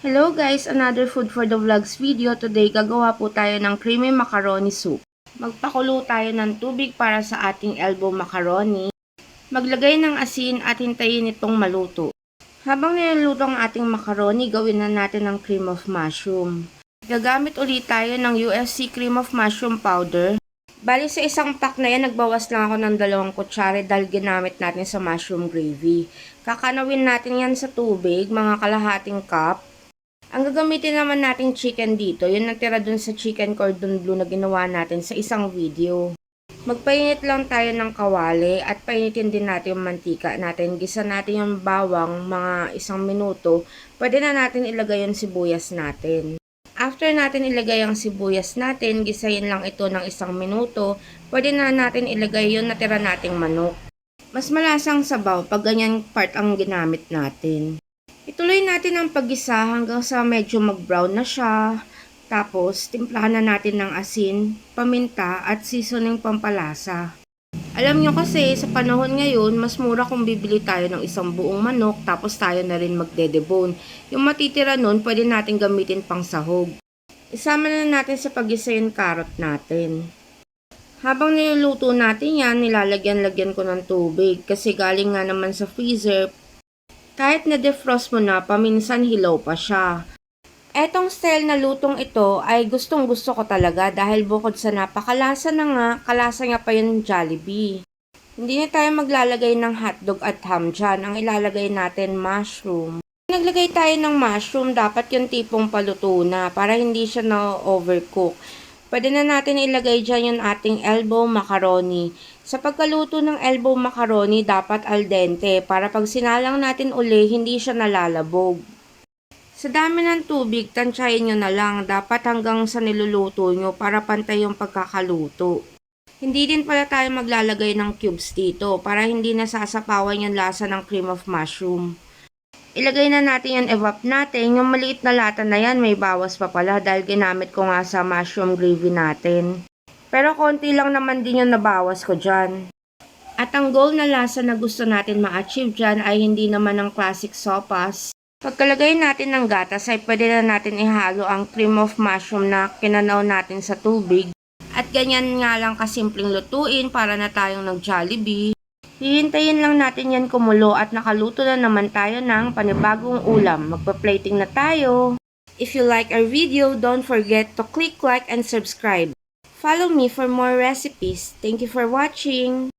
Hello guys! Another food for the vlogs video. Today gagawa po tayo ng creamy macaroni soup. Magpakulo tayo ng tubig para sa ating elbow macaroni. Maglagay ng asin at hintayin itong maluto. Habang niluluto ang ating macaroni, gawin na natin ang cream of mushroom. Gagamit ulit tayo ng UFC cream of mushroom powder. Bali sa isang pack na yan, nagbawas lang ako ng 2 kutsara dahil ginamit natin sa mushroom gravy. Kakanawin natin yan sa tubig, mga kalahating cup. Ang gagamitin naman natin chicken dito, yun natira dun sa chicken cordon bleu na ginawa natin sa isang video. Magpainit lang tayo ng kawali at painitin din natin yung mantika natin. Gisa natin yung bawang mga 1 minuto. Pwede na natin ilagay yung sibuyas natin. After natin ilagay ang sibuyas natin, gisayin lang ito ng 1 minuto. Pwede na natin ilagay yung natira nating manok. Mas malasang sabaw pag ganyan part ang ginamit natin. Ituloy natin ang paggisa hanggang sa medyo mag-brown na siya. Tapos, timplahan na natin ng asin, paminta at seasoning pampalasa. Alam nyo kasi, sa panahon ngayon, mas mura kung bibili tayo ng isang buong manok tapos tayo na rin magde-debone. Yung matitira nun, pwede natin gamitin pang sahog. Isama na natin sa paggisa yung carrot natin. Habang niluluto natin yan, nilalagyan-lagyan ko ng tubig kasi galing nga naman sa freezer. Kahit na-defrost mo na, paminsan hilaw pa siya. Etong style na lutong ito ay gustong gusto ko talaga dahil bukod sa napakalasa na nga, kalasa nga pa yung Jollibee. Hindi na tayo maglalagay ng hotdog at ham dyan. Ang ilalagay natin mushroom. Naglagay tayo ng mushroom, dapat yung tipong paluto na para hindi siya na-overcook. Pwede na natin ilagay dyan yung ating elbow macaroni. Sa pagkaluto ng elbow macaroni, dapat al dente para pag sinalang natin uli, hindi siya nalalabog. Sa dami ng tubig, tansyahin nyo na lang. Dapat hanggang sa niluluto nyo para pantay yung pagkakaluto. Hindi din pala tayo maglalagay ng cubes dito para hindi nasasapawan yung lasa ng cream of mushroom. Ilagay na natin yung evap natin. Yung maliit na lata na yan, may bawas pa pala dahil ginamit ko nga sa mushroom gravy natin. Pero konti lang naman din yung nabawas ko dyan. At ang goal na lasa na gusto natin ma-achieve dyan ay hindi naman ang classic sopas. Pagkalagay natin ng gatas ay pwede na natin ihalo ang cream of mushroom na kinanaw natin sa tubig. At ganyan nga lang kasimpleng lutuin para na tayong nag-Jollibee. Hihintayin lang natin yan kumulo at nakaluto na naman tayo ng panibagong ulam. Magpa-plating na tayo. If you like our video, don't forget to click like and subscribe. Follow me for more recipes. Thank you for watching.